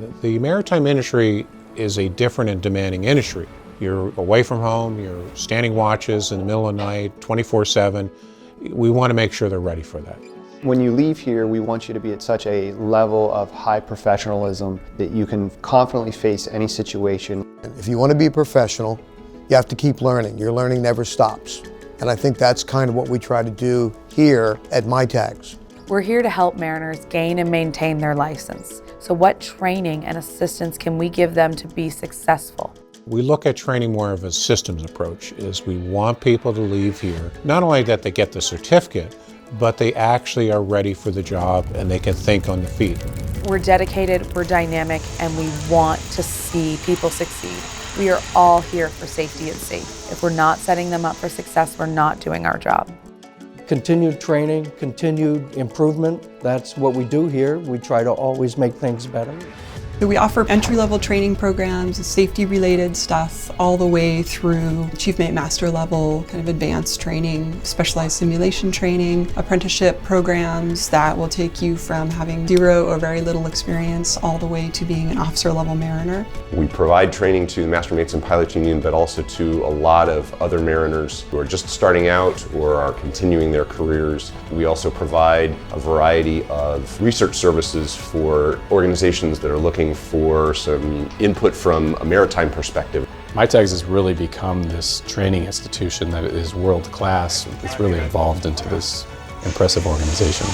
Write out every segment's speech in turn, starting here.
The maritime industry is a different and demanding industry. You're away from home, you're standing watches in the middle of the night, 24/7. We want to make sure they're ready for that. When you leave here, we want you to be at such a level of high professionalism that you can confidently face any situation. If you want to be a professional, you have to keep learning. Your learning never stops. And I think that's kind of what we try to do here at MITAGS. We're here to help mariners gain and maintain their license. So what training and assistance can we give them to be successful? We look at training more of a systems approach, is we want people to leave here, not only that they get the certificate, but they actually are ready for the job and they can think on their feet. We're dedicated, we're dynamic, and we want to see people succeed. We are all here for safety and safe. If we're not setting them up for success, we're not doing our job. Continued training, continued improvement, that's what we do here. We try to always make things better. We offer entry-level training programs, safety-related stuff, all the way through Chief Mate Master level, kind of advanced training, specialized simulation training, apprenticeship programs that will take you from having zero or very little experience all the way to being an officer-level mariner. We provide training to the Master Mates and Pilots Union, but also to a lot of other mariners who are just starting out or are continuing their careers. We also provide a variety of research services for organizations that are looking for some input from a maritime perspective. MITAGS has really become this training institution that is world-class. It's really evolved into this impressive organization.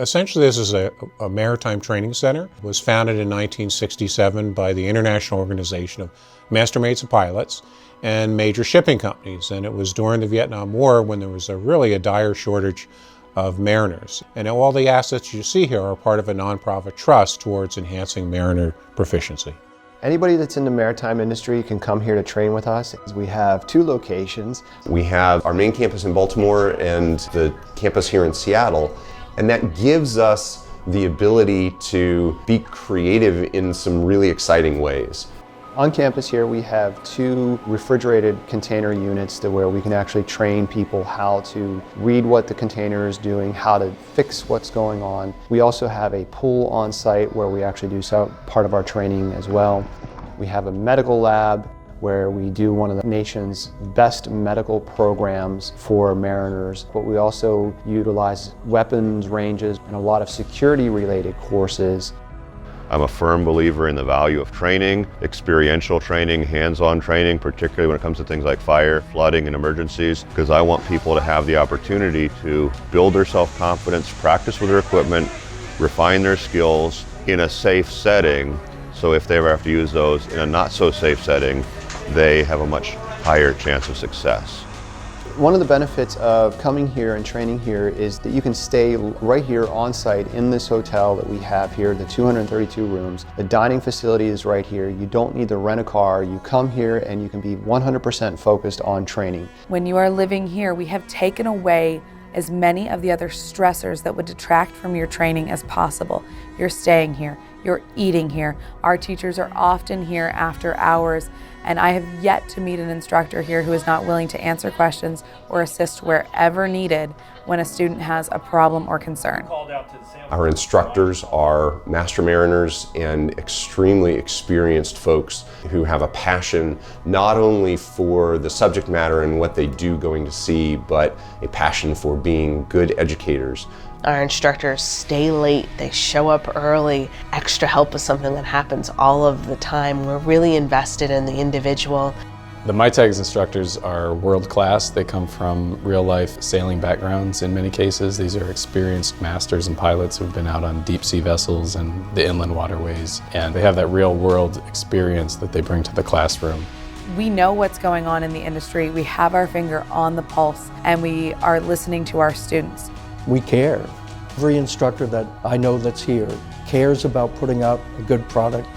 Essentially, this is a maritime training center. It was founded in 1967 by the International Organization of Master Mates and Pilots and major shipping companies. And it was during the Vietnam War when there was really a dire shortage of mariners. And all the assets you see here are part of a nonprofit trust towards enhancing mariner proficiency. Anybody that's in the maritime industry can come here to train with us. We have 2 locations. We have our main campus in Baltimore and the campus here in Seattle, and that gives us the ability to be creative in some really exciting ways. On campus here we have 2 refrigerated container units where we can actually train people how to read what the container is doing, how to fix what's going on. We also have a pool on site where we actually do some part of our training as well. We have a medical lab where we do one of the nation's best medical programs for mariners, but we also utilize weapons ranges and a lot of security related courses. I'm a firm believer in the value of training, experiential training, hands-on training, particularly when it comes to things like fire, flooding, and emergencies, because I want people to have the opportunity to build their self-confidence, practice with their equipment, refine their skills in a safe setting, so if they ever have to use those in a not-so-safe setting, they have a much higher chance of success. One of the benefits of coming here and training here is that you can stay right here on site in this hotel that we have here, the 232 rooms. The dining facility is right here. You don't need to rent a car. You come here and you can be 100% focused on training. When you are living here, we have taken away as many of the other stressors that would detract from your training as possible. You're staying here, you're eating here. Our teachers are often here after hours, and I have yet to meet an instructor here who is not willing to answer questions or assist wherever needed when a student has a problem or concern. Our instructors are master mariners and extremely experienced folks who have a passion not only for the subject matter and what they do going to sea, but a passion for being good educators. Our instructors stay late, they show up early, extra help with something that happens all of the time. We're really invested in the individual. The MITAGS instructors are world-class. They come from real-life sailing backgrounds in many cases. These are experienced masters and pilots who've been out on deep-sea vessels and the inland waterways, and they have that real-world experience that they bring to the classroom. We know what's going on in the industry. We have our finger on the pulse, and we are listening to our students. We care. Every instructor that I know that's here cares about putting out a good product,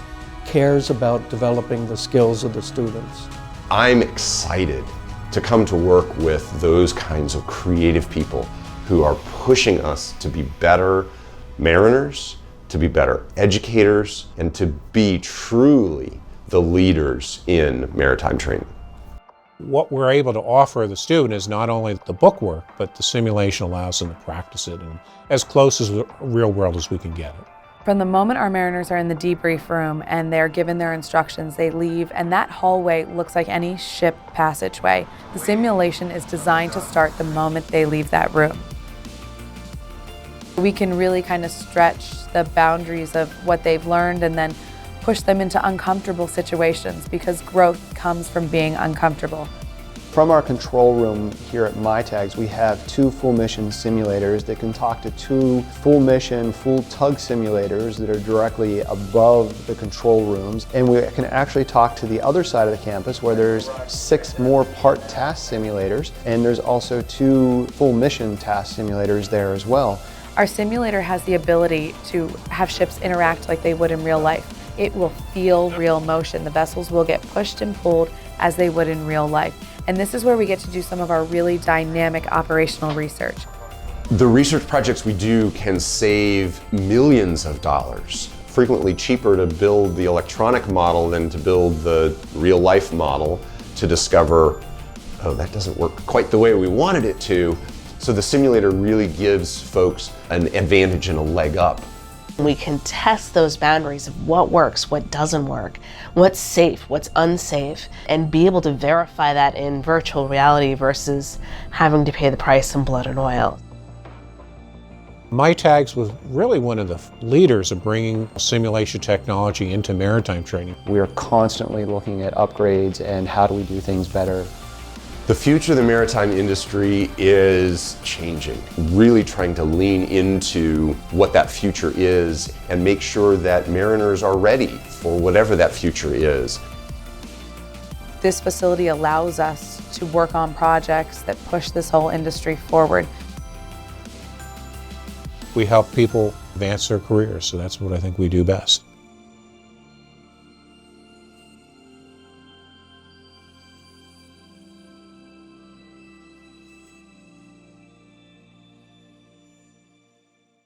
cares about developing the skills of the students. I'm excited to come to work with those kinds of creative people who are pushing us to be better mariners, to be better educators, and to be truly the leaders in maritime training. What we're able to offer the student is not only the book work, but the simulation allows them to practice it and as close as the real world as we can get it. From the moment our mariners are in the debrief room and they're given their instructions, they leave, and that hallway looks like any ship passageway. The simulation is designed to start the moment they leave that room. We can really kind of stretch the boundaries of what they've learned and then push them into uncomfortable situations, because growth comes from being uncomfortable. From our control room here at MITAGS, we have 2 full mission simulators that can talk to 2 full mission, full tug simulators that are directly above the control rooms. And we can actually talk to the other side of the campus where there's 6 more part task simulators, and there's also 2 full mission task simulators there as well. Our simulator has the ability to have ships interact like they would in real life. It will feel real motion. The vessels will get pushed and pulled as they would in real life. And this is where we get to do some of our really dynamic operational research. The research projects we do can save millions of dollars. Frequently cheaper to build the electronic model than to build the real life model, to discover, oh, that doesn't work quite the way we wanted it to. So the simulator really gives folks an advantage and a leg up. We can test those boundaries of what works, what doesn't work, what's safe, what's unsafe, and be able to verify that in virtual reality versus having to pay the price in blood and oil. MITAGS was really one of the leaders of bringing simulation technology into maritime training. We are constantly looking at upgrades and how do we do things better. The future of the maritime industry is changing, really trying to lean into what that future is and make sure that mariners are ready for whatever that future is. This facility allows us to work on projects that push this whole industry forward. We help people advance their careers, so that's what I think we do best.